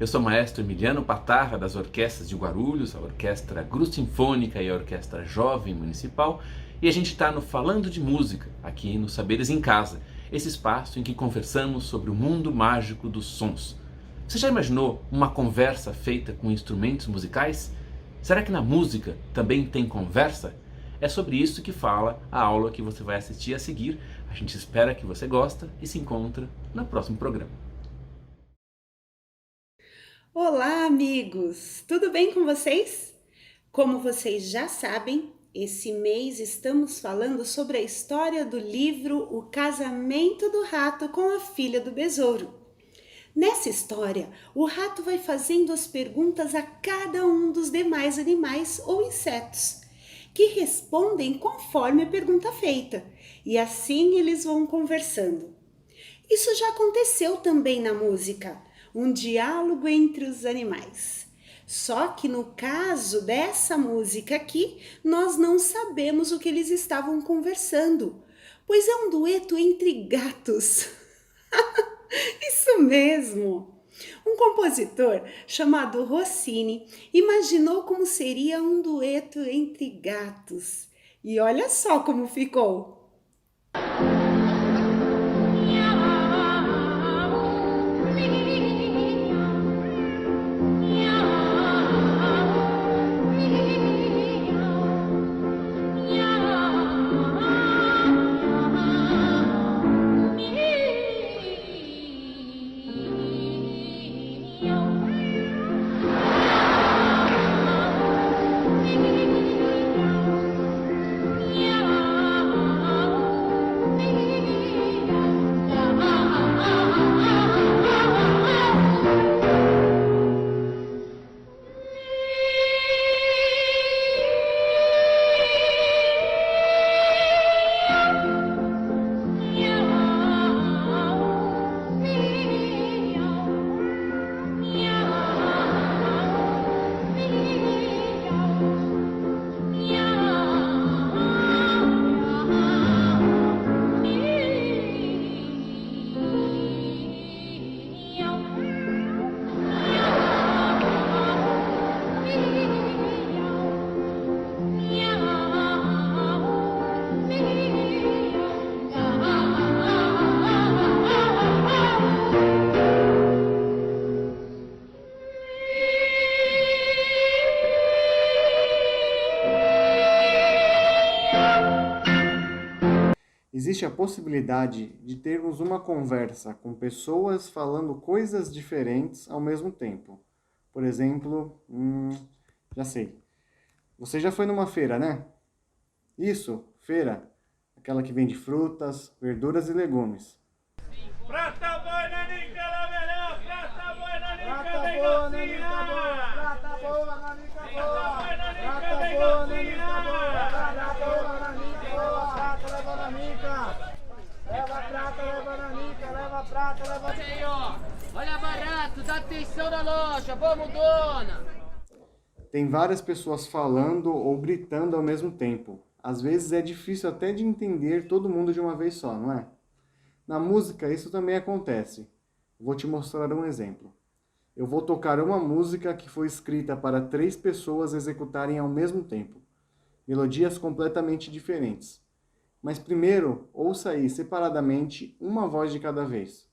sou o maestro Emiliano Patarra, das orquestras de Guarulhos, a Orquestra Gru Sinfônica e a Orquestra Jovem Municipal, e a gente está no Falando de Música, aqui no Saberes em Casa, esse espaço em que conversamos sobre o mundo mágico dos sons. Você já imaginou uma conversa feita com instrumentos musicais? Será que na música também tem conversa? É sobre isso que fala a aula que você vai assistir a seguir. A gente espera que você goste e se encontra no próximo programa. Olá, amigos! Tudo bem com vocês? Como vocês já sabem, esse mês estamos falando sobre a história do livro O Casamento do Rato com a Filha do Besouro. Nessa história, o rato vai fazendo as perguntas a cada um dos demais animais ou insetos, que respondem conforme a pergunta feita, e assim eles vão conversando. Isso já aconteceu também na música, um diálogo entre os animais. Só que no caso dessa música aqui, nós não sabemos o que eles estavam conversando, pois é um dueto entre gatos. Isso mesmo! Um compositor chamado Rossini imaginou como seria um dueto entre gatos. E olha só como ficou! Existe a possibilidade de termos uma conversa com pessoas falando coisas diferentes ao mesmo tempo. Por exemplo, já sei. Você já foi numa feira, né? Isso, feira. Aquela que vende frutas, verduras e legumes. Prata boa, nanica, la melhor! Prata boa, nanica, bem boa, docinha! nanica boa! Prata boa, nanica boa! Prata Prata bem boa, docinha! nanica boa! Prata boa, nanica boa! Prata leva nanica! Leva prata, leva nanica! Leva prata, leva... Aí, ó. Olha barato, dá atenção na loja. Vamos, dona! Tem várias pessoas falando ou gritando ao mesmo tempo. Às vezes é difícil até de entender todo mundo de uma vez só, não é? Na música isso também acontece. Vou te mostrar um exemplo. Eu vou tocar uma música que foi escrita para 3 pessoas executarem ao mesmo tempo. Melodias completamente diferentes. Mas primeiro, ouça aí separadamente uma voz de cada vez.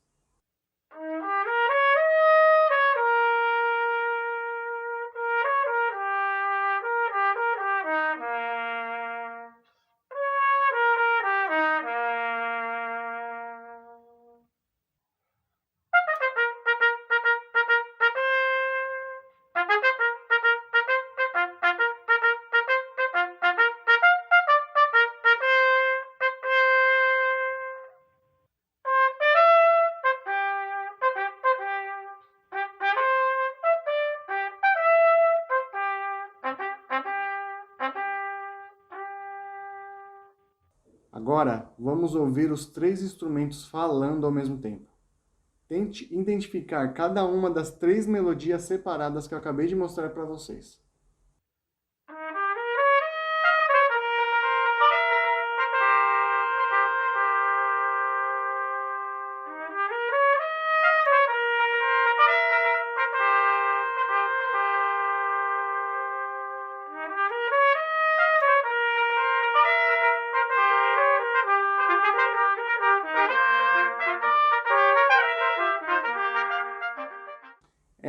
Agora, vamos ouvir os 3 instrumentos falando ao mesmo tempo. Tente identificar cada uma das 3 melodias separadas que eu acabei de mostrar para vocês.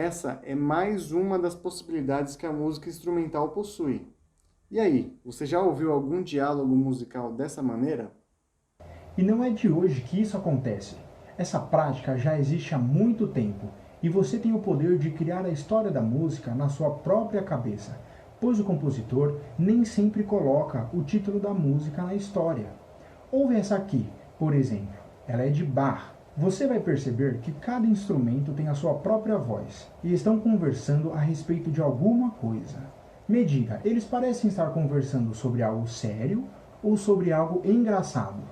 essa é mais uma das possibilidades que a música instrumental possui. E aí, você já ouviu algum diálogo musical dessa maneira? E não é de hoje que isso acontece. Essa prática já existe há muito tempo e você tem o poder de criar a história da música na sua própria cabeça, pois o compositor nem sempre coloca o título da música na história. Ouve essa aqui, por exemplo. Ela é de Bach. Você vai perceber que cada instrumento tem a sua própria voz e estão conversando a respeito de alguma coisa. Me diga, eles parecem estar conversando sobre algo sério ou sobre algo engraçado?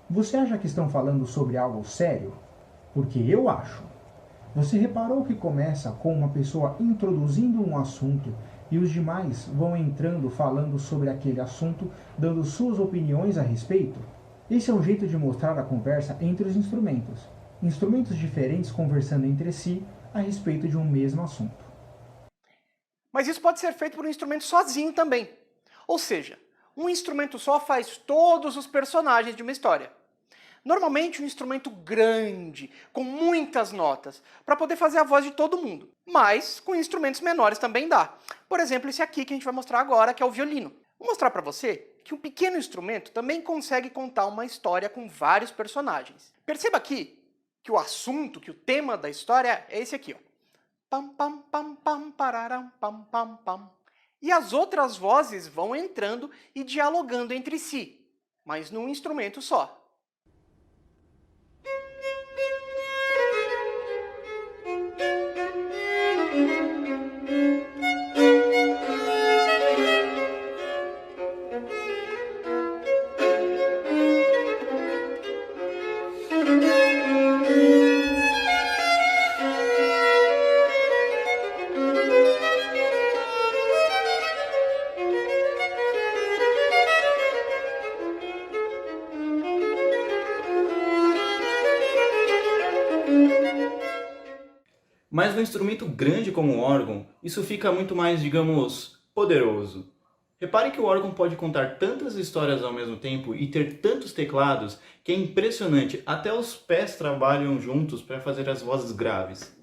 Você acha que estão falando sobre algo sério? Porque eu acho. Você reparou que começa com uma pessoa introduzindo um assunto e os demais vão entrando falando sobre aquele assunto, dando suas opiniões a respeito? Esse é um jeito de mostrar a conversa entre os instrumentos. Instrumentos diferentes conversando entre si a respeito de um mesmo assunto. Mas isso pode ser feito por um instrumento sozinho também. Ou seja, um instrumento só faz todos os personagens de uma história. Normalmente um instrumento grande, com muitas notas, para poder fazer a voz de todo mundo. Mas com instrumentos menores também dá. Por exemplo, esse aqui que a gente vai mostrar agora, que é o violino. Vou mostrar para você que um pequeno instrumento também consegue contar uma história com vários personagens. Perceba aqui que o assunto, que o tema da história é esse aqui, ó. Pam, pam, pam, pam, pararam, pam, pam, pam. E as outras vozes vão entrando e dialogando entre si, mas num instrumento só. Mas no instrumento grande como o órgão, isso fica muito mais, digamos, poderoso. Repare que o órgão pode contar tantas histórias ao mesmo tempo e ter tantos teclados que é impressionante, até os pés trabalham juntos para fazer as vozes graves.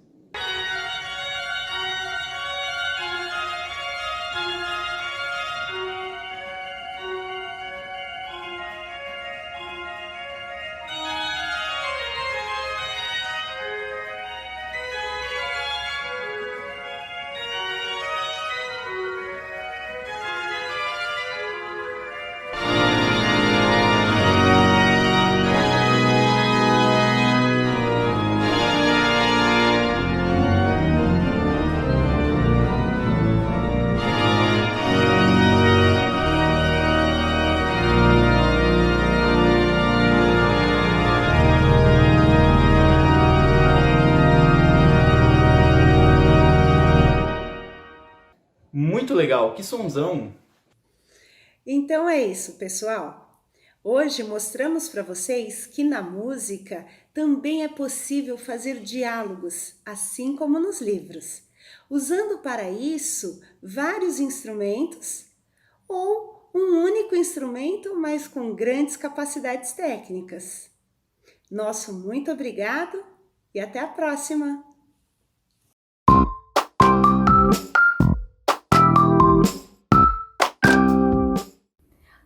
Muito legal, que sonzão! Então é isso, pessoal. Hoje mostramos para vocês que na música também é possível fazer diálogos, assim como nos livros, usando para isso vários instrumentos ou um único instrumento, mas com grandes capacidades técnicas. Nosso muito obrigado e até a próxima!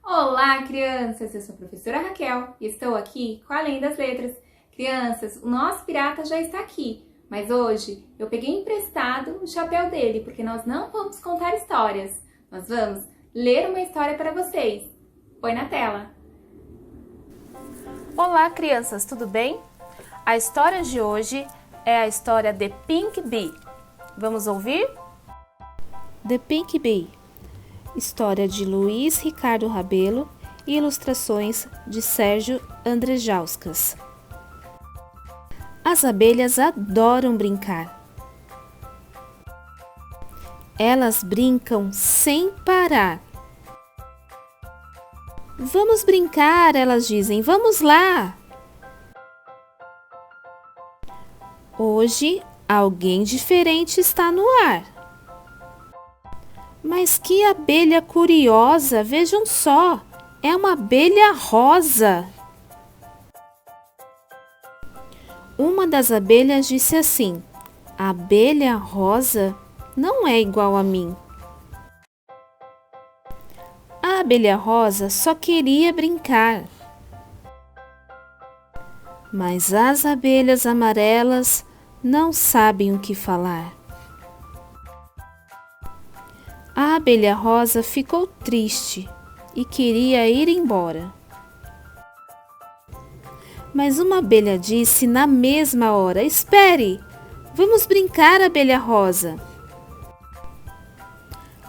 Olá, crianças! Eu sou a professora Raquel e estou aqui com Além das Letras. Crianças, o nosso pirata já está aqui, mas hoje eu peguei emprestado o chapéu dele, porque nós não vamos contar histórias. Nós vamos ler uma história para vocês. Põe na tela! Olá, crianças, tudo bem? A história de hoje é a história The Pink Bee. Vamos ouvir? The Pink Bee. História de Luiz Ricardo Rabelo e ilustrações de Sérgio Andrejauskas. As abelhas adoram brincar. Elas brincam sem parar. Vamos brincar, elas dizem, vamos lá! Hoje, alguém diferente está no ar. Mas que abelha curiosa, vejam só, é uma abelha rosa. Uma das abelhas disse assim: a abelha rosa não é igual a mim. A abelha rosa só queria brincar. Mas as abelhas amarelas não sabem o que falar. A abelha rosa ficou triste e queria ir embora. Mas uma abelha disse na mesma hora: espere, vamos brincar, abelha rosa.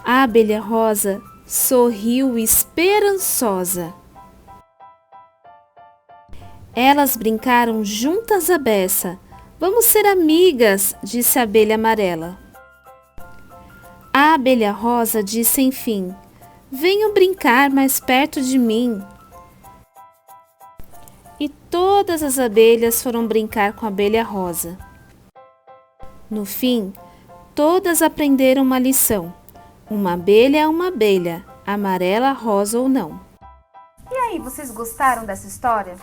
A abelha rosa sorriu esperançosa. Elas brincaram juntas à beça. Vamos ser amigas, disse a abelha amarela. A abelha rosa disse enfim: venham brincar mais perto de mim. E todas as abelhas foram brincar com a abelha rosa. No fim, todas aprenderam uma lição. Uma abelha é uma abelha, amarela, rosa ou não. E aí, vocês gostaram dessa história?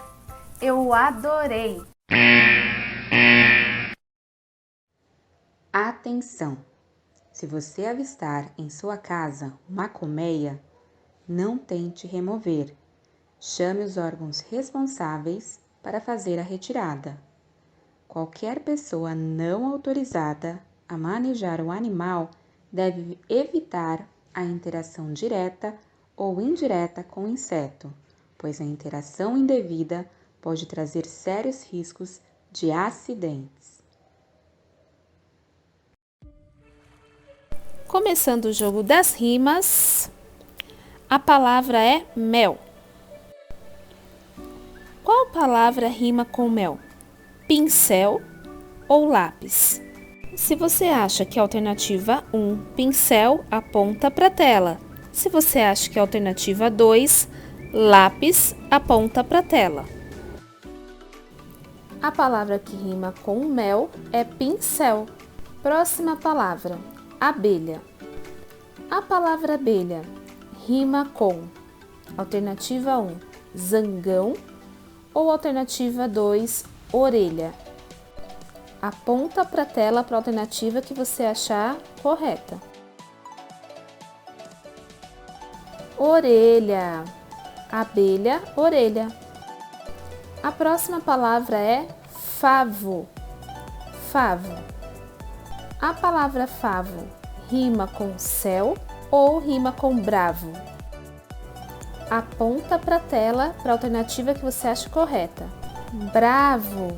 Eu adorei! Atenção! Se você avistar em sua casa uma colmeia, não tente remover. Chame os órgãos responsáveis para fazer a retirada. Qualquer pessoa não autorizada a manejar o animal deve evitar a interação direta ou indireta com o inseto, pois a interação indevida pode trazer sérios riscos de acidentes. Começando o jogo das rimas, a palavra é mel. Qual palavra rima com mel? Pincel ou lápis? Se você acha que a alternativa 1, pincel, aponta para a tela. Se você acha que a alternativa 2, lápis, aponta para a tela. A palavra que rima com mel é pincel. Próxima palavra, abelha. A palavra abelha rima com alternativa 1, zangão, ou alternativa 2, orelha. Aponta para a tela para a alternativa que você achar correta. Orelha. Abelha, orelha. A próxima palavra é favo. Favo. A palavra favo rima com céu ou rima com bravo? Aponta para a tela para a alternativa que você acha correta. Bravo,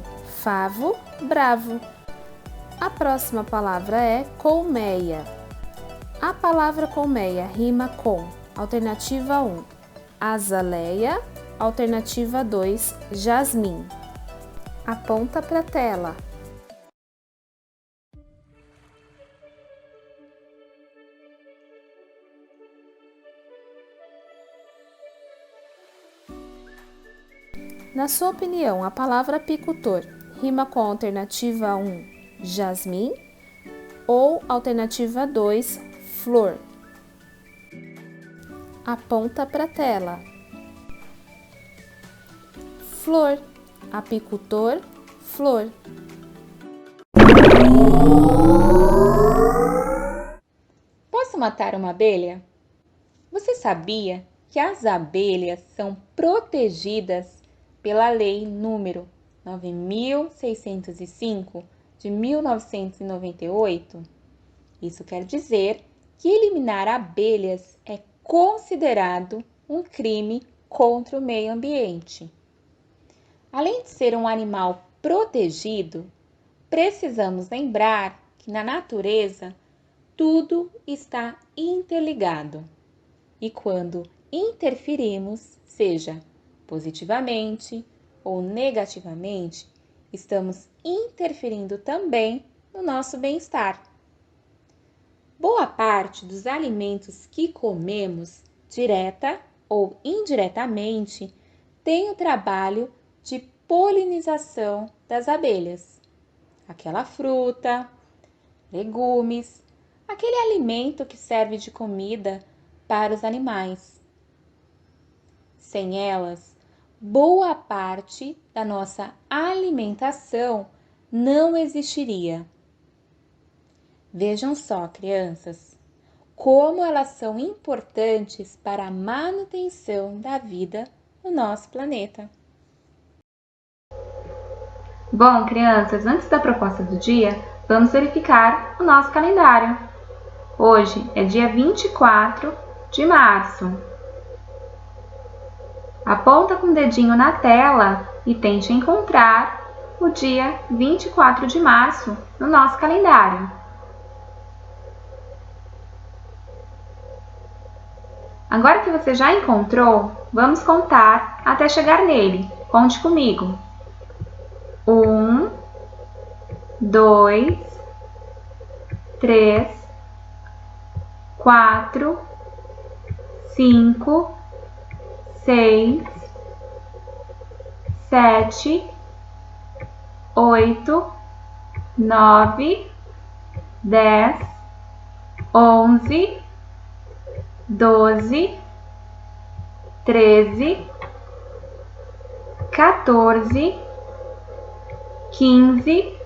favo, bravo. A próxima palavra é colmeia. A palavra colmeia rima com alternativa 1, azaleia, alternativa 2, jasmim. Aponta para a tela. Na sua opinião, a palavra apicultor rima com a alternativa 1, jasmim, ou alternativa 2, flor? Aponta para a tela. Flor, apicultor, flor. Posso matar uma abelha? Você sabia que as abelhas são protegidas pela Lei número 9.605 de 1998? Isso quer dizer que eliminar abelhas é considerado um crime contra o meio ambiente. Além de ser um animal protegido, precisamos lembrar que na natureza tudo está interligado e quando interferimos seja positivamente ou negativamente, estamos interferindo também no nosso bem-estar. Boa parte dos alimentos que comemos, direta ou indiretamente, tem o trabalho de polinização das abelhas. Aquela fruta, legumes, aquele alimento que serve de comida para os animais. Sem elas, boa parte da nossa alimentação não existiria. Vejam só, crianças, como elas são importantes para a manutenção da vida no nosso planeta. Bom, crianças, antes da proposta do dia, vamos verificar o nosso calendário. Hoje é dia 24 de março. Aponta com o dedinho na tela e tente encontrar o dia 24 de março no nosso calendário. Agora que você já encontrou, vamos contar até chegar nele. Conte comigo. 1, 2, 3, 4, 5, 6, 7, 8, 9, 10, 11, 12, 13, 14, 15,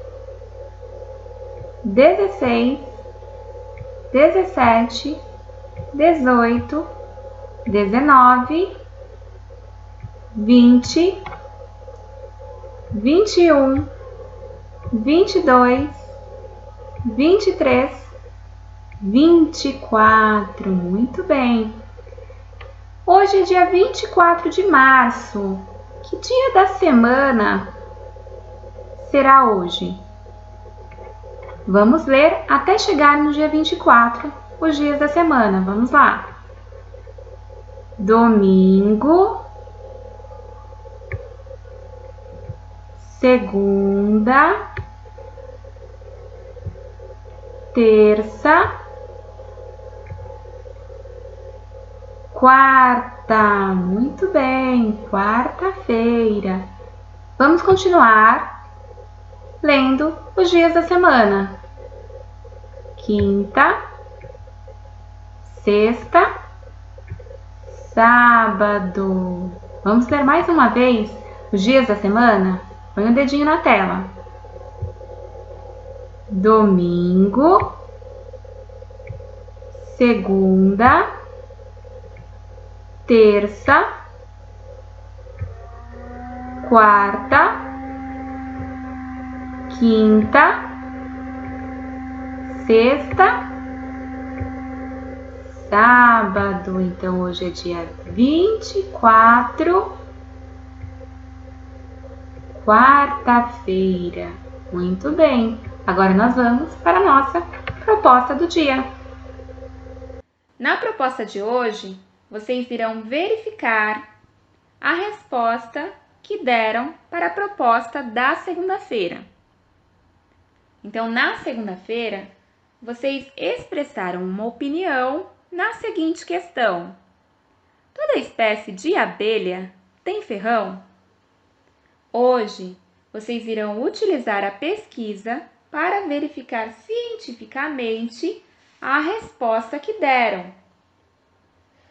16, 17, 18, 19, 20, 21, 22, 23, 24. Muito bem. Hoje é dia 24 de março. Que dia da semana será hoje? Vamos ler até chegar no dia 24, os dias da semana. Vamos lá. Domingo, segunda, terça, quarta. Muito bem, quarta-feira. Vamos continuar lendo os dias da semana. Quinta, sexta, sábado. Vamos ler mais uma vez os dias da semana? Põe o dedinho na tela. Domingo, segunda, terça, quarta, quinta, sexta, sábado. Então, hoje é dia 24, quarta-feira. Muito bem. Agora nós vamos para a nossa proposta do dia. Na proposta de hoje, vocês irão verificar a resposta que deram para a proposta da segunda-feira. Então, na segunda-feira, vocês expressaram uma opinião na seguinte questão: toda espécie de abelha tem ferrão? Hoje, vocês irão utilizar a pesquisa para verificar cientificamente a resposta que deram.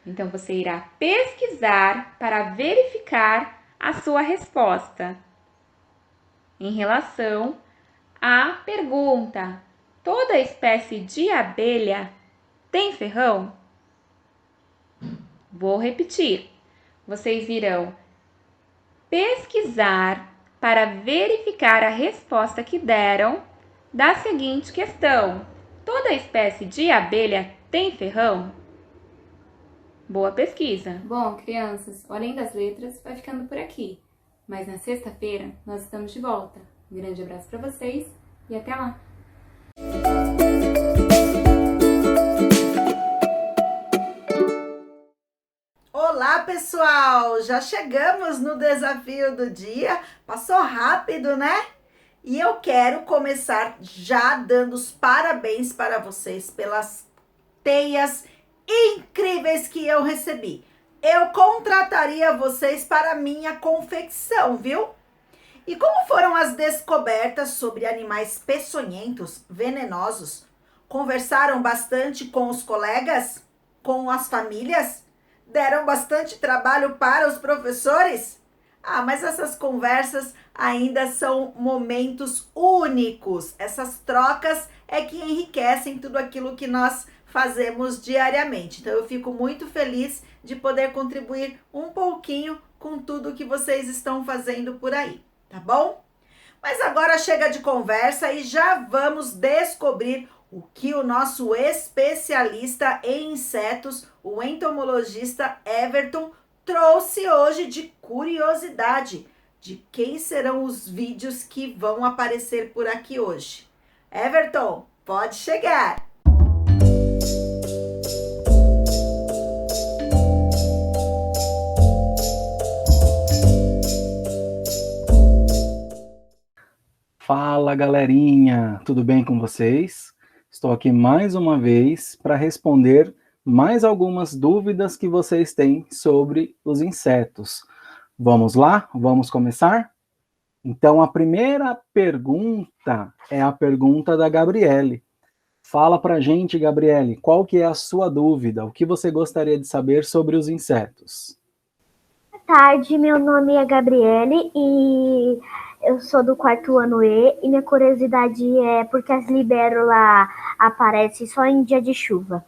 Então, você irá pesquisar para verificar a sua resposta em relação à pergunta: toda espécie de abelha tem ferrão? Vou repetir. Vocês irão pesquisar para verificar a resposta que deram da seguinte questão: toda espécie de abelha tem ferrão? Boa pesquisa! Bom, crianças, o Além das Letras vai ficando por aqui. Mas na sexta-feira nós estamos de volta. Um grande abraço para vocês e até lá! Olá, pessoal! Já chegamos no desafio do dia. Passou rápido, né? E eu quero começar já dando os parabéns para vocês pelas teias incríveis que eu recebi. Eu contrataria vocês para minha confecção, viu? E como foram as descobertas sobre animais peçonhentos, venenosos? Conversaram bastante com os colegas? Com as famílias? Deram bastante trabalho para os professores? Ah, mas essas conversas ainda são momentos únicos. Essas trocas é que enriquecem tudo aquilo que nós fazemos diariamente. Então eu fico muito feliz de poder contribuir um pouquinho com tudo que vocês estão fazendo por aí, tá bom? Mas agora chega de conversa e já vamos descobrir o que o nosso especialista em insetos, o entomologista Everton, trouxe hoje de curiosidade. De quem serão os vídeos que vão aparecer por aqui hoje? Everton, pode chegar! Fala galerinha, tudo bem com vocês? Estou aqui mais uma vez para responder mais algumas dúvidas que vocês têm sobre os insetos. Vamos lá? Vamos começar? Então a primeira pergunta é a pergunta da Gabriele. Fala pra gente, Gabriele, qual que é a sua dúvida? O que você gostaria de saber sobre os insetos? Boa tarde, meu nome é Gabriele e eu sou do 4º ano E minha curiosidade é por que as libélulas aparecem só em dia de chuva.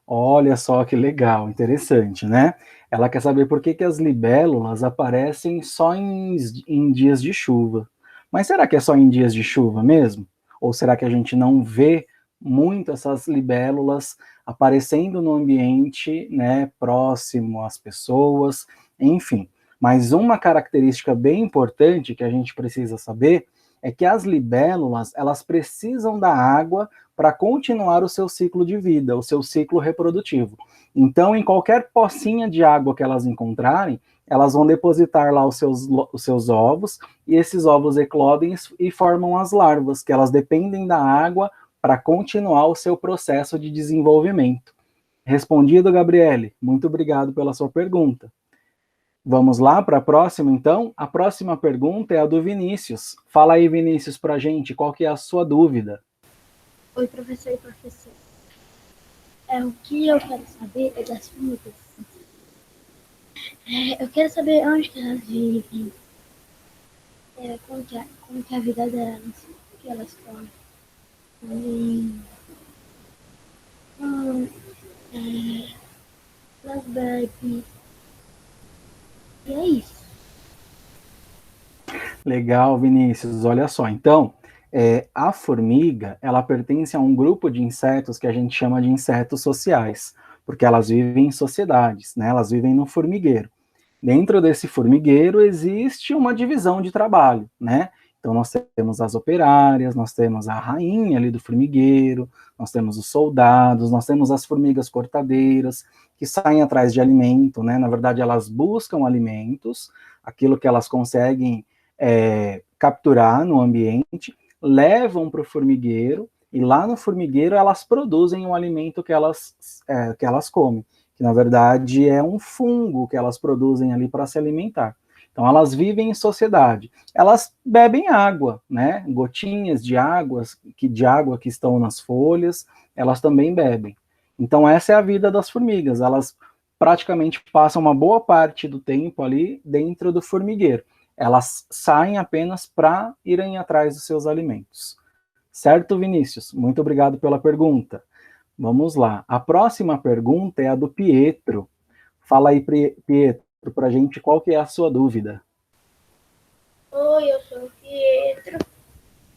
Olha só que legal, interessante, né? Ela quer saber por que as libélulas aparecem só em dias de chuva. Mas será que é só em dias de chuva mesmo? Ou será que a gente não vê muito essas libélulas aparecendo no ambiente, né, próximo às pessoas, enfim. Mas uma característica bem importante que a gente precisa saber é que as libélulas, elas precisam da água para continuar o seu ciclo de vida, o seu ciclo reprodutivo. Então, em qualquer pocinha de água que elas encontrarem, elas vão depositar lá os seus ovos, e esses ovos eclodem e formam as larvas, que elas dependem da água para continuar o seu processo de desenvolvimento. Respondido, Gabriele. Muito obrigado pela sua pergunta. Vamos lá para a próxima, então? A próxima pergunta é a do Vinícius. Fala aí, Vinícius, para a gente, qual que é a sua dúvida? Oi, professor e professor. O que eu quero saber é das formigas. Eu quero saber onde que elas vivem, como que é a vida delas, o que elas comem. Elas bebem. E é isso. Legal, Vinícius. Olha só, então, a formiga, ela pertence a um grupo de insetos que a gente chama de insetos sociais, porque elas vivem em sociedades, né? Elas vivem no formigueiro. Dentro desse formigueiro existe uma divisão de trabalho, né? Então nós temos as operárias, nós temos a rainha ali do formigueiro, nós temos os soldados, nós temos as formigas cortadeiras, que saem atrás de alimento, né? Na verdade, elas buscam alimentos, aquilo que elas conseguem capturar no ambiente, levam para o formigueiro, e lá no formigueiro elas produzem o alimento que elas comem, que na verdade é um fungo que elas produzem ali para se alimentar. Então elas vivem em sociedade. Elas bebem água, né? Gotinhas de água que estão nas folhas, elas também bebem. Então essa é a vida das formigas. Elas praticamente passam uma boa parte do tempo ali dentro do formigueiro. Elas saem apenas para irem atrás dos seus alimentos. Certo, Vinícius? Muito obrigado pela pergunta. Vamos lá. A próxima pergunta é a do Pietro. Fala aí, Pietro, pra gente qual que é a sua dúvida. Oi, eu sou o Pietro.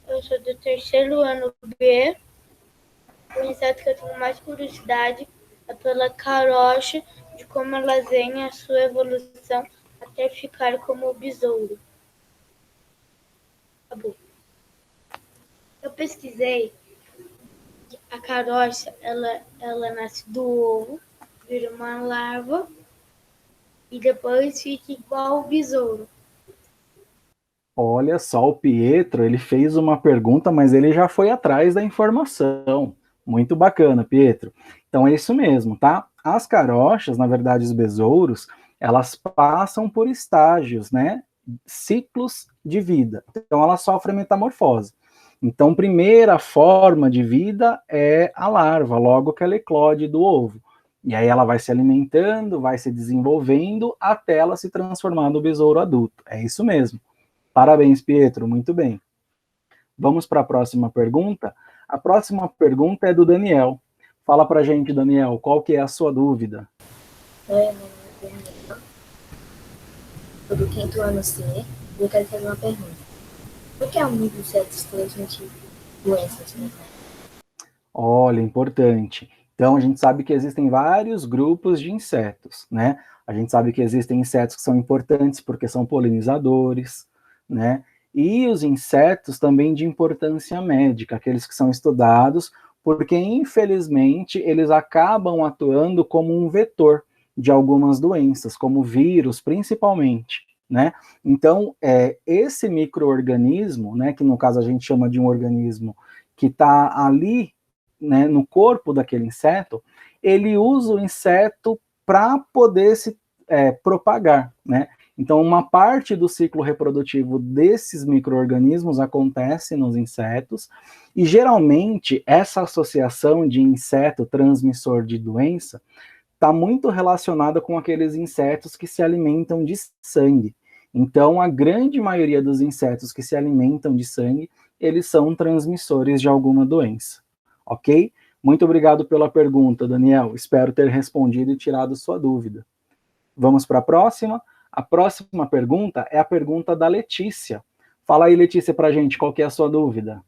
Eu sou do 3º ano B. O inseto que eu tenho mais curiosidade é pela carocha, de como elas vêm a sua evolução até ficar como o besouro. Acabou. Eu pesquisei. A carocha, ela nasce do ovo, vira uma larva, e depois fica igual o besouro. Olha só, o Pietro, ele fez uma pergunta, mas ele já foi atrás da informação. Muito bacana, Pietro. Então é isso mesmo, tá? As carochas, na verdade, os besouros, elas passam por estágios, né? Ciclos de vida. Então elas sofrem metamorfose. Então, primeira forma de vida é a larva, logo que ela eclode do ovo. E aí ela vai se alimentando, vai se desenvolvendo, até ela se transformar no besouro adulto. É isso mesmo. Parabéns, Pietro, muito bem. Vamos para a próxima pergunta. A próxima pergunta é do Daniel. Fala pra gente, Daniel, qual que é a sua dúvida? Oi, meu nome é Daniel. Sou do 5º ano C e eu quero fazer uma pergunta. Por que alguns insetos transmitem doenças? Olha, importante. Então, a gente sabe que existem vários grupos de insetos, né? A gente sabe que existem insetos que são importantes porque são polinizadores, né? E os insetos também de importância médica, aqueles que são estudados, porque, infelizmente, eles acabam atuando como um vetor de algumas doenças, como vírus, principalmente, né? Então, esse micro-organismo, né, que no caso a gente chama de um organismo que está ali, né, no corpo daquele inseto, ele usa o inseto para poder se propagar, né? Então, uma parte do ciclo reprodutivo desses micro-organismos acontece nos insetos, e geralmente essa associação de inseto transmissor de doença está muito relacionada com aqueles insetos que se alimentam de sangue. Então, a grande maioria dos insetos que se alimentam de sangue, eles são transmissores de alguma doença. Ok? Muito obrigado pela pergunta, Daniel. Espero ter respondido e tirado sua dúvida. Vamos para a próxima? A próxima pergunta é a pergunta da Letícia. Fala aí, Letícia, para a gente, qual que é a sua dúvida?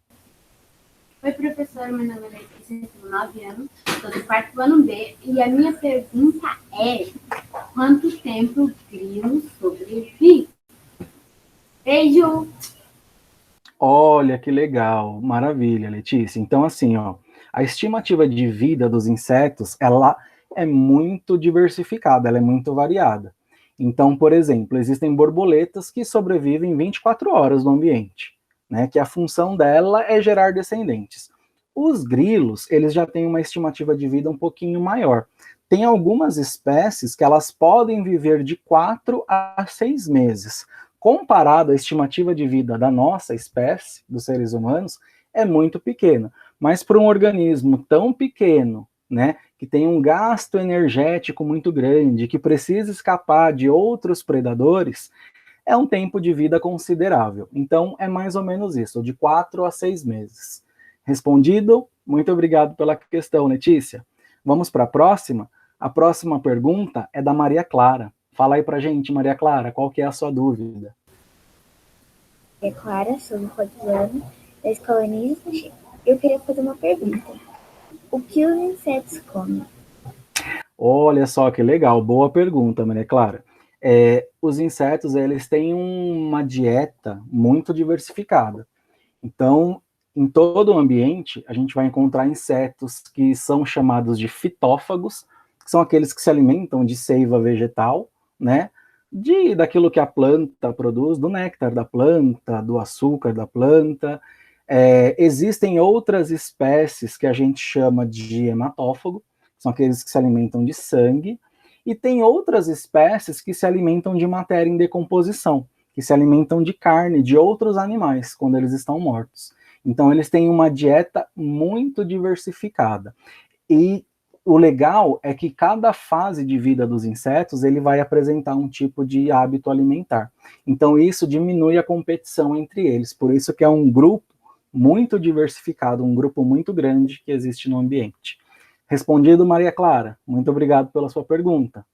Oi, professor, meu nome é Letícia, tenho 9 anos, sou do 4º ano B, e a minha pergunta é: quanto tempo o grilo sobrevive? Beijo! Olha, que legal, maravilha, Letícia. Então, assim, ó, a estimativa de vida dos insetos, ela é muito diversificada, ela é muito variada. Então, por exemplo, existem borboletas que sobrevivem 24 horas no ambiente, né, que a função dela é gerar descendentes. Os grilos, eles já têm uma estimativa de vida um pouquinho maior. Tem algumas espécies que elas podem viver de 4 a 6 meses. Comparado à estimativa de vida da nossa espécie, dos seres humanos, é muito pequena. Mas para um organismo tão pequeno, né, que tem um gasto energético muito grande, que precisa escapar de outros predadores, é um tempo de vida considerável. Então, é mais ou menos isso, de 4 a 6 meses. Respondido? Muito obrigado pela questão, Letícia. Vamos para a próxima? A próxima pergunta é da Maria Clara. Fala aí pra gente, Maria Clara, qual que é a sua dúvida? É Clara, sou do 4º ano, da Escola Nise Pacheco. Eu queria fazer uma pergunta. O que os insetos comem? Olha só que legal, boa pergunta, Maria Clara. Os insetos, eles têm uma dieta muito diversificada. Então, em todo o ambiente, a gente vai encontrar insetos que são chamados de fitófagos, que são aqueles que se alimentam de seiva vegetal, né? Daquilo que a planta produz, do néctar da planta, do açúcar da planta. Existem outras espécies que a gente chama de hematófago, são aqueles que se alimentam de sangue, e tem outras espécies que se alimentam de matéria em decomposição, que se alimentam de carne de outros animais quando eles estão mortos. Então, eles têm uma dieta muito diversificada. E o legal é que cada fase de vida dos insetos, ele vai apresentar um tipo de hábito alimentar. Então, isso diminui a competição entre eles. Por isso que é um grupo muito diversificado, um grupo muito grande que existe no ambiente. Respondido, Maria Clara. Muito obrigado pela sua pergunta.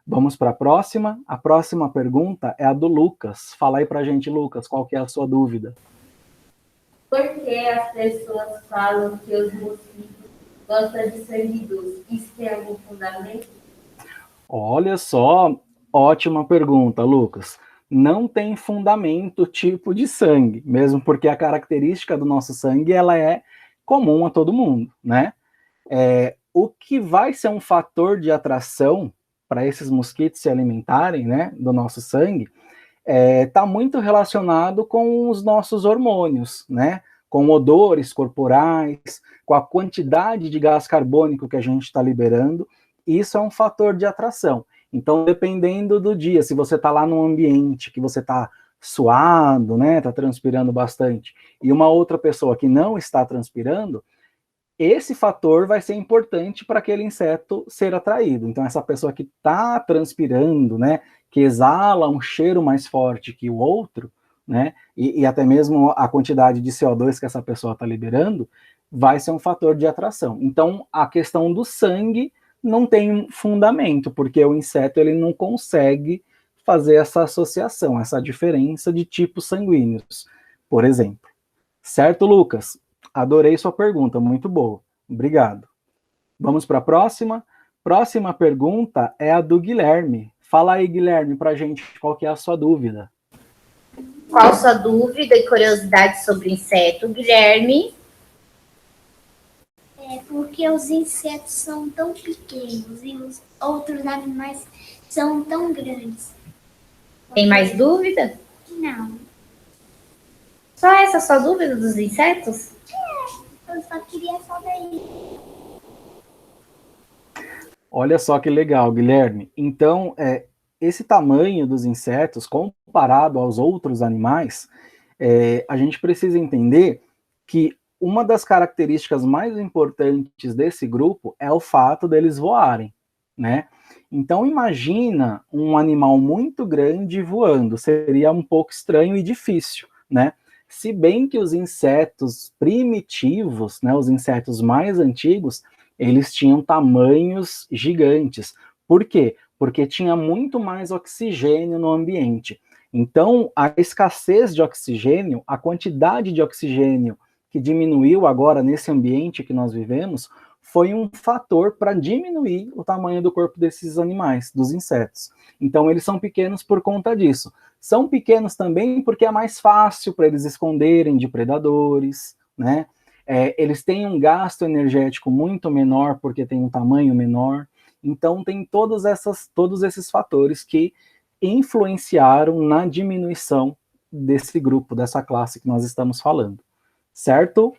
Vamos para a próxima. A próxima pergunta é a do Lucas. Fala aí pra gente, Lucas, qual que é a sua dúvida? Por que as pessoas falam que os mosquitos gostam de sangue doce? Isso tem algum fundamento? Olha só, ótima pergunta, Lucas. Não tem fundamento tipo de sangue, mesmo porque a característica do nosso sangue, ela é comum a todo mundo, né? O que vai ser um fator de atração para esses mosquitos se alimentarem, né, do nosso sangue, está muito relacionado com os nossos hormônios, né, com odores corporais, com a quantidade de gás carbônico que a gente está liberando. Isso é um fator de atração. Então, dependendo do dia, se você está lá num ambiente que você está suado, né, está transpirando bastante, e uma outra pessoa que não está transpirando, esse fator vai ser importante para aquele inseto ser atraído. Então, essa pessoa que está transpirando, né, que exala um cheiro mais forte que o outro, né, e até mesmo a quantidade de CO2 que essa pessoa está liberando, vai ser um fator de atração. Então, a questão do sangue não tem fundamento, porque o inseto ele não consegue fazer essa associação, essa diferença de tipos sanguíneos, por exemplo. Certo, Lucas? Adorei sua pergunta, muito boa. Obrigado. Vamos para a próxima? Próxima pergunta é a do Guilherme. Fala aí, Guilherme, para a gente, qual que é a sua dúvida? Qual sua dúvida e curiosidade sobre inseto, Guilherme? Porque os insetos são tão pequenos e os outros animais são tão grandes. Tem mais dúvida? Não. Só essa sua dúvida dos insetos? Eu só queria saber. Olha só que legal, Guilherme. Então, esse tamanho dos insetos, comparado aos outros animais, a gente precisa entender que uma das características mais importantes desse grupo é o fato deles voarem, né? Então, imagina um animal muito grande voando, seria um pouco estranho e difícil, né? Se bem que os insetos primitivos, né, os insetos mais antigos, eles tinham tamanhos gigantes. Por quê? Porque tinha muito mais oxigênio no ambiente. Então, a escassez de oxigênio, a quantidade de oxigênio que diminuiu agora nesse ambiente que nós vivemos, foi um fator para diminuir o tamanho do corpo desses animais, dos insetos. Então, eles são pequenos por conta disso. São pequenos também porque é mais fácil para eles esconderem de predadores, né? Eles têm um gasto energético muito menor porque tem um tamanho menor. Então, tem todos esses fatores que influenciaram na diminuição desse grupo, dessa classe que nós estamos falando. Certo?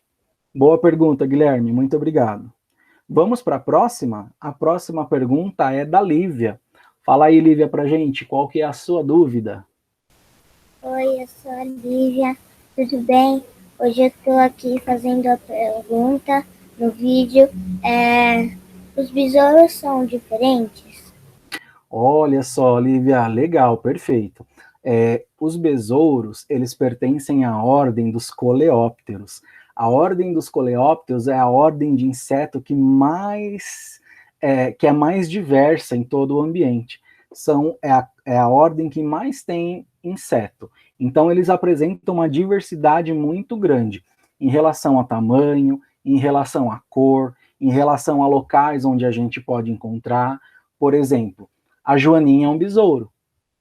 Boa pergunta, Guilherme. Muito obrigado. Vamos para a próxima? A próxima pergunta é da Lívia. Fala aí, Lívia, pra gente, qual que é a sua dúvida? Oi, eu sou a Lívia, tudo bem? Hoje eu estou aqui fazendo a pergunta no vídeo. Os besouros são diferentes? Olha só, Lívia, legal, perfeito. Os besouros, eles pertencem à ordem dos coleópteros. A ordem dos coleópteros é a ordem de inseto que é mais diversa em todo o ambiente. É a ordem que mais tem inseto. Então, eles apresentam uma diversidade muito grande em relação a tamanho, em relação à cor, em relação a locais onde a gente pode encontrar. Por exemplo, a joaninha é um besouro.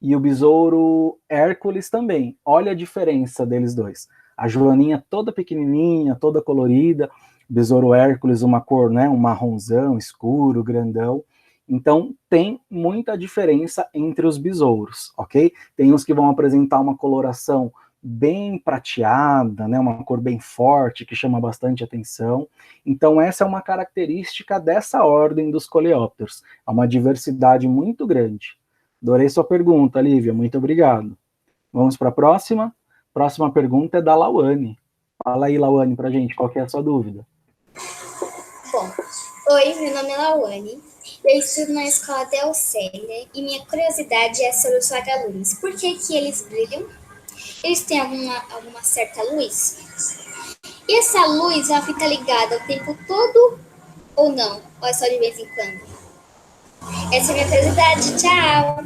E o besouro Hércules também. Olha a diferença deles dois. A joaninha toda pequenininha, toda colorida. O besouro Hércules, uma cor, né, um marronzão, escuro, grandão. Então, tem muita diferença entre os besouros, ok? Tem uns que vão apresentar uma coloração bem prateada, né, uma cor bem forte, que chama bastante atenção. Então, essa é uma característica dessa ordem dos coleópteros. É uma diversidade muito grande. Adorei sua pergunta, Lívia, muito obrigado. Vamos para a próxima? Próxima pergunta é da Lauane. Fala aí, Lauane, pra gente, qual que é a sua dúvida? Bom, oi, meu nome é Lauane, eu estudo na escola Del Célia e minha curiosidade é sobre os vagalumes. Por que eles brilham? Eles têm alguma certa luz? E essa luz, ela fica ligada o tempo todo ou não? Ou é só de vez em quando? Essa é a minha curiosidade, tchau!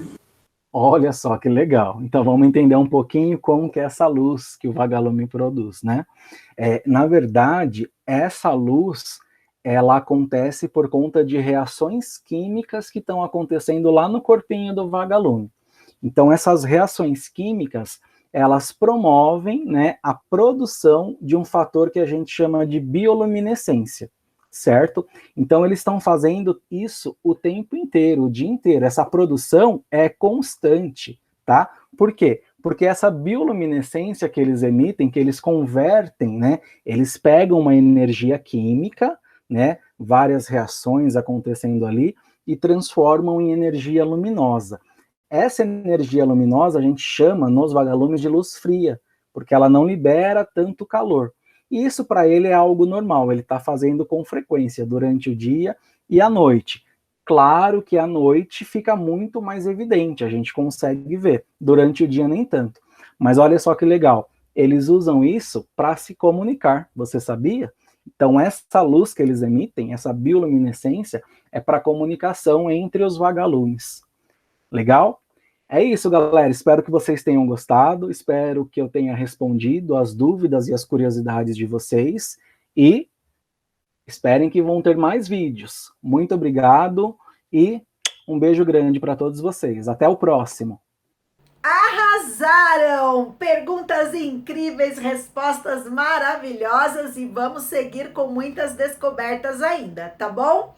Olha só que legal. Então vamos entender um pouquinho como que é essa luz que o vagalume produz, né? Na verdade, essa luz, ela acontece por conta de reações químicas que estão acontecendo lá no corpinho do vagalume. Então essas reações químicas, elas promovem, né, a produção de um fator que a gente chama de bioluminescência, certo? Então, eles estão fazendo isso o tempo inteiro, o dia inteiro. Essa produção é constante, tá? Por quê? Porque essa bioluminescência que eles emitem, que eles convertem, né? Eles pegam uma energia química, né? Várias reações acontecendo ali e transformam em energia luminosa. Essa energia luminosa a gente chama nos vagalumes de luz fria, porque ela não libera tanto calor. E isso para ele é algo normal, ele está fazendo com frequência durante o dia e à noite. Claro que à noite fica muito mais evidente, a gente consegue ver, durante o dia nem tanto. Mas olha só que legal, eles usam isso para se comunicar, você sabia? Então essa luz que eles emitem, essa bioluminescência, é para comunicação entre os vagalumes. Legal? É isso, galera. Espero que vocês tenham gostado. Espero que eu tenha respondido as dúvidas e as curiosidades de vocês. E esperem que vão ter mais vídeos. Muito obrigado e um beijo grande para todos vocês. Até o próximo. Arrasaram! Perguntas incríveis, respostas maravilhosas e vamos seguir com muitas descobertas ainda, tá bom?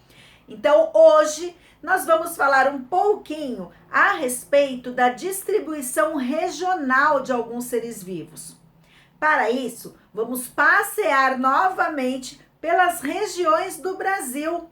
Então, hoje nós vamos falar um pouquinho a respeito da distribuição regional de alguns seres vivos. Para isso, vamos passear novamente pelas regiões do Brasil.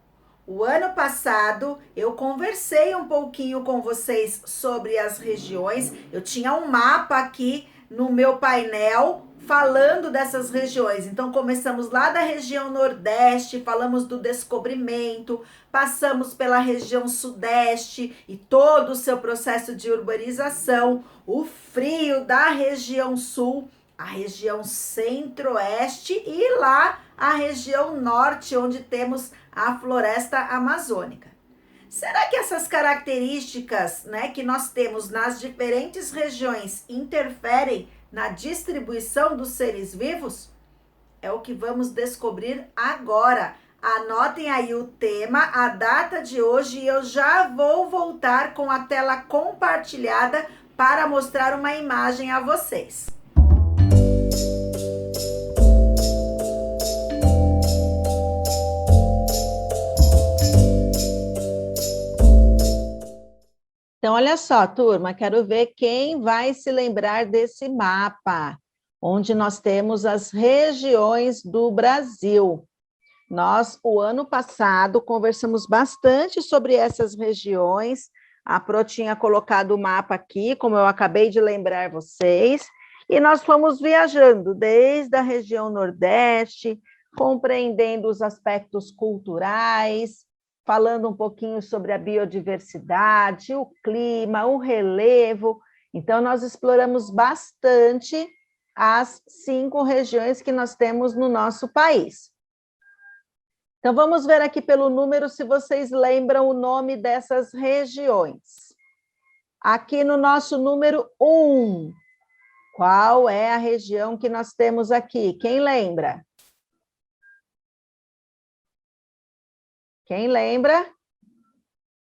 O ano passado, eu conversei um pouquinho com vocês sobre as regiões. Eu tinha um mapa aqui no meu painel falando dessas regiões. Então, começamos lá da região Nordeste, falamos do descobrimento, passamos pela região Sudeste e todo o seu processo de urbanização, o frio da região Sul, a região Centro-Oeste e lá a região Norte, onde temos a floresta amazônica. Será que essas características, né, que nós temos nas diferentes regiões interferem na distribuição dos seres vivos? É o que vamos descobrir agora. Anotem aí o tema, a data de hoje e eu já vou voltar com a tela compartilhada para mostrar uma imagem a vocês. Então, olha só, turma, quero ver quem vai se lembrar desse mapa, onde nós temos as regiões do Brasil. Nós, o ano passado, conversamos bastante sobre essas regiões. A Pro tinha colocado o mapa aqui, como eu acabei de lembrar vocês, e nós fomos viajando desde a região Nordeste, compreendendo os aspectos culturais, falando um pouquinho sobre a biodiversidade, o clima, o relevo. Então, nós exploramos bastante as 5 regiões que nós temos no nosso país. Então, vamos ver aqui pelo número se vocês lembram o nome dessas regiões. Aqui no nosso número 1, qual é a região que nós temos aqui? Quem lembra? Quem lembra?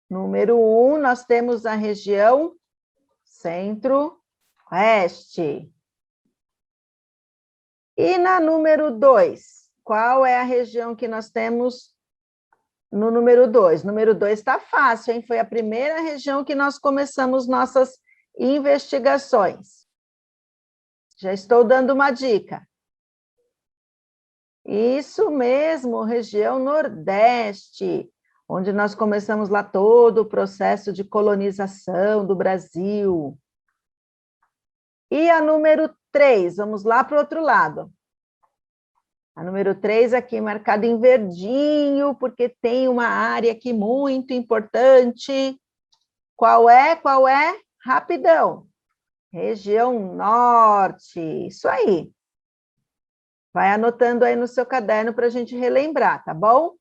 Número 1, nós temos a região Centro-Oeste. E na número 2, qual é a região que nós temos no número 2? Número 2 está fácil, hein? Foi a primeira região que nós começamos nossas investigações. Já estou dando uma dica. Isso mesmo, região Nordeste, onde nós começamos lá todo o processo de colonização do Brasil. E a número 3, vamos lá para o outro lado. A número 3 aqui marcada em verdinho, porque tem uma área aqui muito importante. Qual é? Qual é? Rapidão. Região Norte, isso aí. Vai anotando aí no seu caderno para a gente relembrar, tá bom?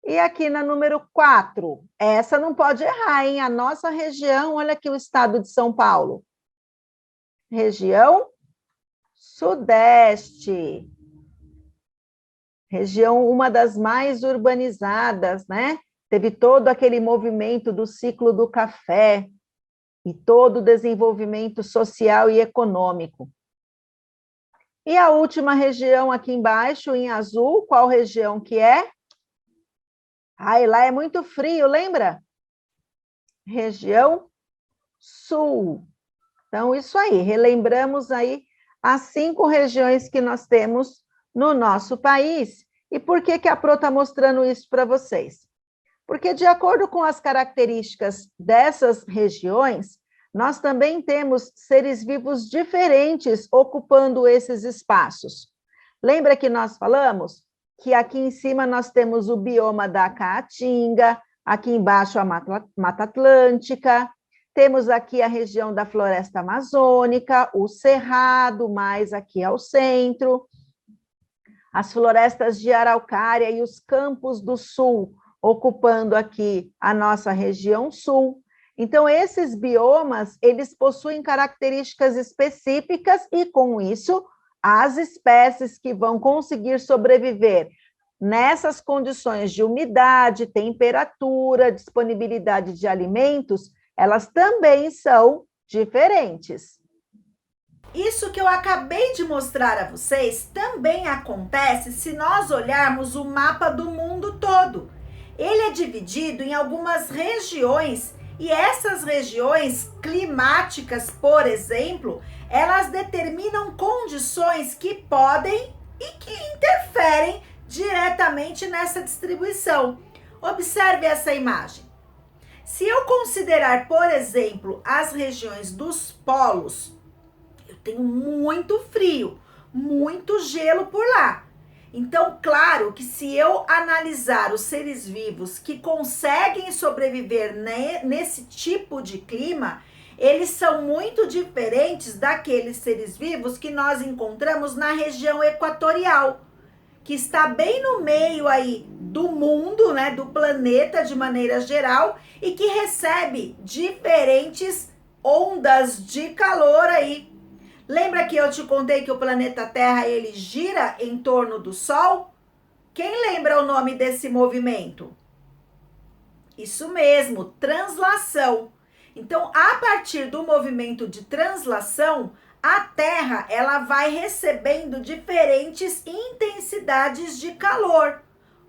E aqui na número 4, essa não pode errar, hein? A nossa região, olha aqui o estado de São Paulo. Região Sudeste. Região, uma das mais urbanizadas, né? Teve todo aquele movimento do ciclo do café e todo o desenvolvimento social e econômico. E a última região aqui embaixo, em azul, qual região que é? Ai, lá é muito frio, lembra? Região sul. Então, isso aí, relembramos aí as 5 regiões que nós temos no nosso país. E por que que a Pro está mostrando isso para vocês? Porque, de acordo com as características dessas regiões, nós também temos seres vivos diferentes ocupando esses espaços. Lembra que nós falamos que aqui em cima nós temos o bioma da Caatinga, aqui embaixo a Mata Atlântica, temos aqui a região da Floresta Amazônica, o Cerrado, mais aqui ao centro, as florestas de Araucária e os Campos do Sul, ocupando aqui a nossa região sul. Então, esses biomas, eles possuem características específicas e, com isso, as espécies que vão conseguir sobreviver nessas condições de umidade, temperatura, disponibilidade de alimentos, elas também são diferentes. Isso que eu acabei de mostrar a vocês também acontece se nós olharmos o mapa do mundo todo. Ele é dividido em algumas regiões e essas regiões climáticas, por exemplo, elas determinam condições que podem e que interferem diretamente nessa distribuição. Observe essa imagem. Se eu considerar, por exemplo, as regiões dos polos, eu tenho muito frio, muito gelo por lá. Então, claro que se eu analisar os seres vivos que conseguem sobreviver nesse tipo de clima, eles são muito diferentes daqueles seres vivos que nós encontramos na região equatorial, que está bem no meio aí do mundo, né, do planeta de maneira geral, e que recebe diferentes ondas de calor aí. Lembra que eu te contei que o planeta Terra, ele gira em torno do Sol? Quem lembra o nome desse movimento? Isso mesmo, translação. Então, a partir do movimento de translação, a Terra, ela vai recebendo diferentes intensidades de calor.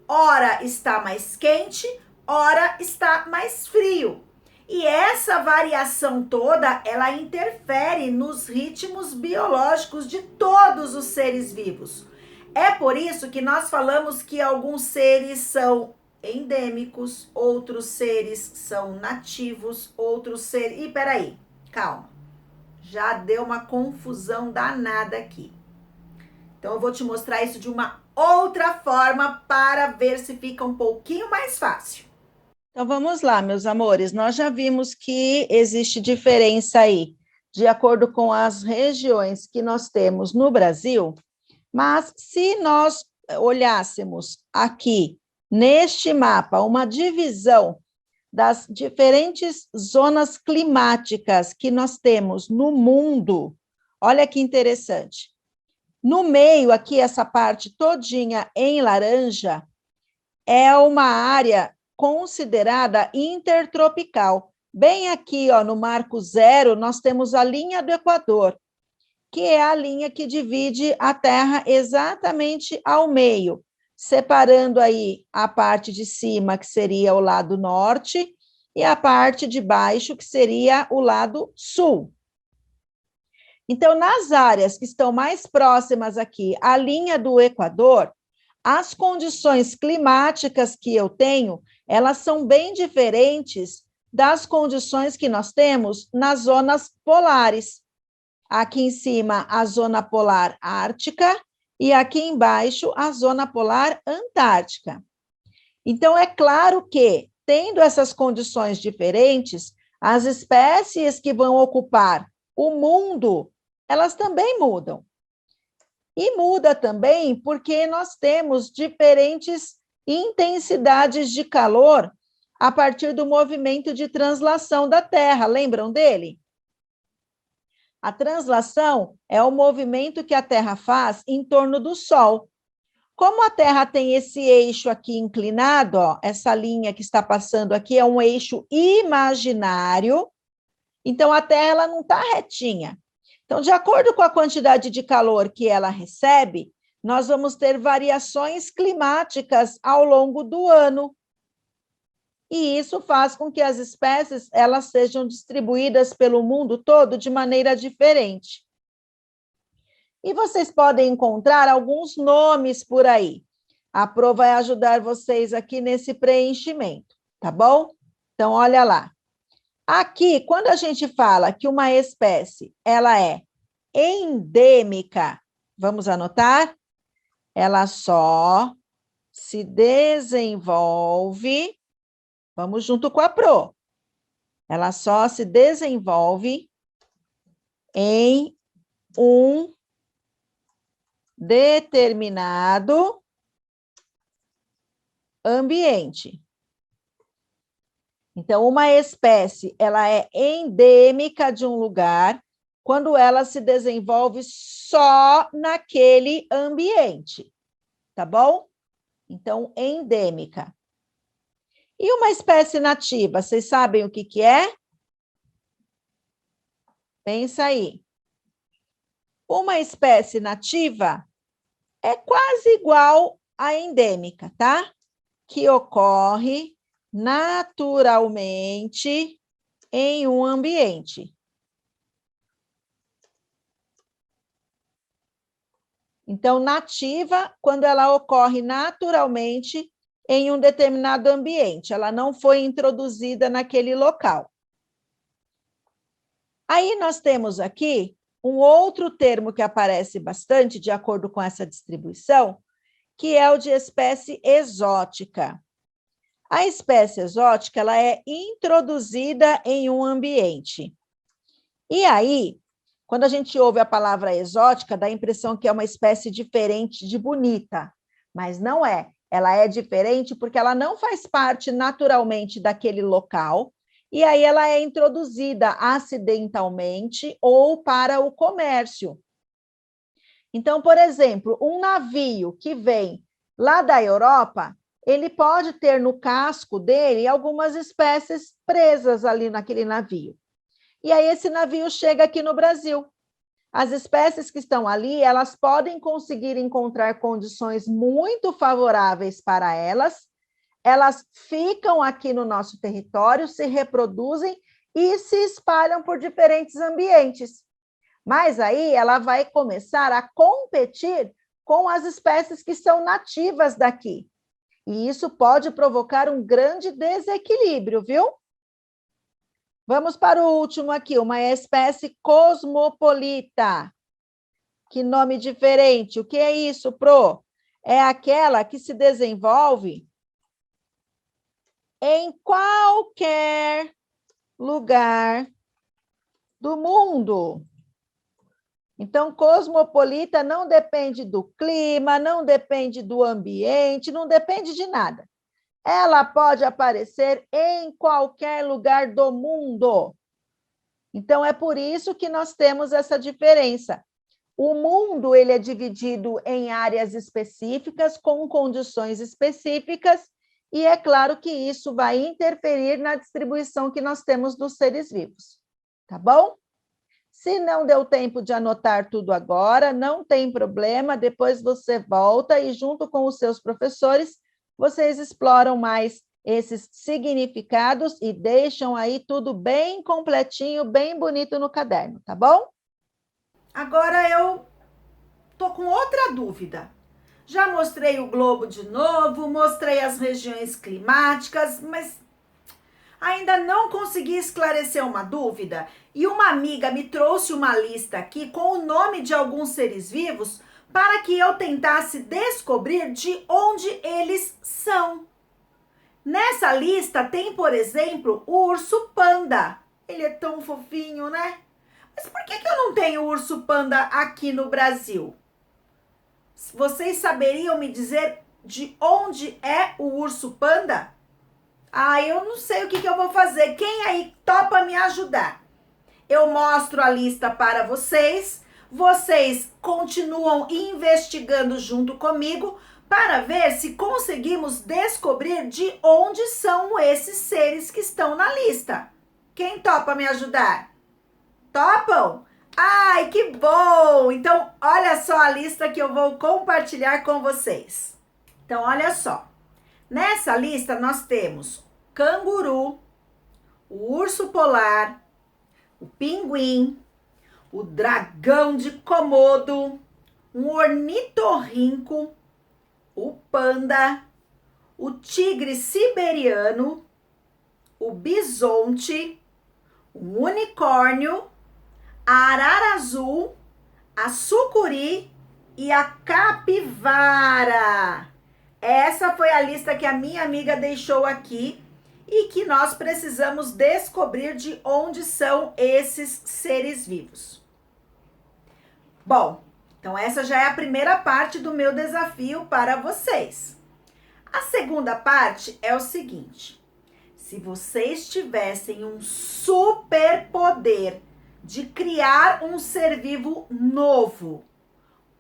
Ora está mais quente, ora está mais frio. E essa variação toda, ela interfere nos ritmos biológicos de todos os seres vivos. É por isso que nós falamos que alguns seres são endêmicos, outros seres são nativos, outros seres... E peraí, calma. Já deu uma confusão danada aqui. Então, eu vou te mostrar isso de uma outra forma para ver se fica um pouquinho mais fácil. Então, vamos lá, meus amores. Nós já vimos que existe diferença aí, de acordo com as regiões que nós temos no Brasil, mas se nós olhássemos aqui, neste mapa, uma divisão das diferentes zonas climáticas que nós temos no mundo, olha que interessante. No meio, aqui, essa parte todinha em laranja, é uma área considerada intertropical. Bem aqui, ó, no marco zero, nós temos a linha do Equador, que é a linha que divide a Terra exatamente ao meio, separando aí a parte de cima, que seria o lado norte, e a parte de baixo, que seria o lado sul. Então, nas áreas que estão mais próximas aqui à linha do Equador, as condições climáticas que eu tenho, elas são bem diferentes das condições que nós temos nas zonas polares. Aqui em cima, a zona polar ártica, e aqui embaixo, a zona polar antártica. Então, é claro que, tendo essas condições diferentes, as espécies que vão ocupar o mundo, elas também mudam. E muda também porque nós temos diferentes intensidades de calor a partir do movimento de translação da Terra. Lembram dele? A translação é o movimento que a Terra faz em torno do Sol. Como a Terra tem esse eixo aqui inclinado, ó, essa linha que está passando aqui é um eixo imaginário, então a Terra ela não está retinha. Então, de acordo com a quantidade de calor que ela recebe, nós vamos ter variações climáticas ao longo do ano. E isso faz com que as espécies elas sejam distribuídas pelo mundo todo de maneira diferente. E vocês podem encontrar alguns nomes por aí. A Pro vai ajudar vocês aqui nesse preenchimento, tá bom? Então, olha lá. Aqui, quando a gente fala que uma espécie ela é endêmica, vamos anotar? Ela só se desenvolve, vamos junto com a Pro. Ela só se desenvolve em um determinado ambiente. Então, uma espécie, ela é endêmica de um lugar quando ela se desenvolve só naquele ambiente, tá bom? Então, endêmica. E uma espécie nativa, vocês sabem o que que é? Pensa aí. Uma espécie nativa é quase igual à endêmica, tá? Que ocorre naturalmente em um ambiente. Então, nativa, quando ela ocorre naturalmente em um determinado ambiente, ela não foi introduzida naquele local. Aí nós temos aqui um outro termo que aparece bastante, de acordo com essa distribuição, que é o de espécie exótica. A espécie exótica, ela é introduzida em um ambiente. E aí, quando a gente ouve a palavra exótica, dá a impressão que é uma espécie diferente de bonita, mas não é. Ela é diferente porque ela não faz parte naturalmente daquele local, e aí ela é introduzida acidentalmente ou para o comércio. Então, por exemplo, um navio que vem lá da Europa, ele pode ter no casco dele algumas espécies presas ali naquele navio. E aí esse navio chega aqui no Brasil. As espécies que estão ali, elas podem conseguir encontrar condições muito favoráveis para elas ficam aqui no nosso território, se reproduzem e se espalham por diferentes ambientes. Mas aí ela vai começar a competir com as espécies que são nativas daqui. E isso pode provocar um grande desequilíbrio, viu? Vamos para o último aqui, uma espécie cosmopolita. Que nome diferente. O que é isso, Pro? É aquela que se desenvolve em qualquer lugar do mundo. Então, cosmopolita não depende do clima, não depende do ambiente, não depende de nada. Ela pode aparecer em qualquer lugar do mundo. Então, é por isso que nós temos essa diferença. O mundo ele é dividido em áreas específicas, com condições específicas, e é claro que isso vai interferir na distribuição que nós temos dos seres vivos. Tá bom? Se não deu tempo de anotar tudo agora, não tem problema, depois você volta e, junto com os seus professores, vocês exploram mais esses significados e deixam aí tudo bem completinho, bem bonito no caderno, tá bom? Agora eu tô com outra dúvida. Já mostrei o globo de novo, mostrei as regiões climáticas, mas ainda não consegui esclarecer uma dúvida. E uma amiga me trouxe uma lista aqui com o nome de alguns seres vivos para que eu tentasse descobrir de onde eles são. Nessa lista tem, por exemplo, o urso panda. Ele é tão fofinho, né? Mas por que eu não tenho urso panda aqui no Brasil? Vocês saberiam me dizer de onde é o urso panda? Ah, eu não sei o que eu vou fazer. Quem aí topa me ajudar? Eu mostro a lista para vocês. Vocês continuam investigando junto comigo para ver se conseguimos descobrir de onde são esses seres que estão na lista. Quem topa me ajudar? Topam? Ai, que bom! Então, olha só a lista que eu vou compartilhar com vocês. Então, olha só. Nessa lista, nós temos canguru, o urso polar, o pinguim, o dragão de Komodo, um ornitorrinco, o panda, o tigre siberiano, o bisonte, o unicórnio, a arara azul, a sucuri e a capivara. Essa foi a lista que a minha amiga deixou aqui e que nós precisamos descobrir de onde são esses seres vivos. Bom, então essa já é a primeira parte do meu desafio para vocês. A segunda parte é o seguinte: se vocês tivessem um superpoder de criar um ser vivo novo,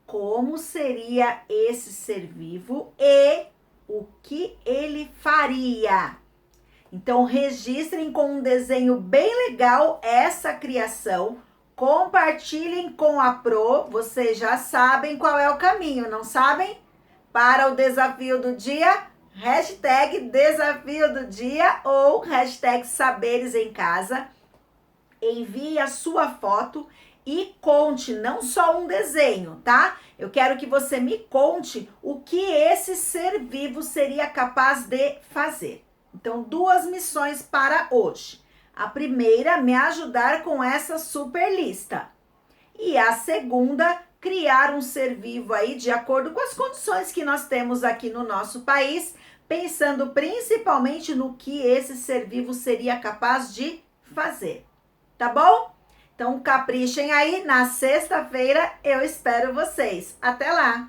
como seria esse ser vivo e o que ele faria? Então, registrem com um desenho bem legal essa criação, compartilhem com a Pro, vocês já sabem qual é o caminho, não sabem? Para o desafio do dia, hashtag desafio do dia ou hashtag saberes em casa. Envie a sua foto e conte, não só um desenho, tá? Eu quero que você me conte o que esse ser vivo seria capaz de fazer. Então, 2 missões para hoje. A primeira, me ajudar com essa super lista. E a segunda, criar um ser vivo aí de acordo com as condições que nós temos aqui no nosso país, pensando principalmente no que esse ser vivo seria capaz de fazer. Tá bom? Então, caprichem aí. Na sexta-feira eu espero vocês. Até lá!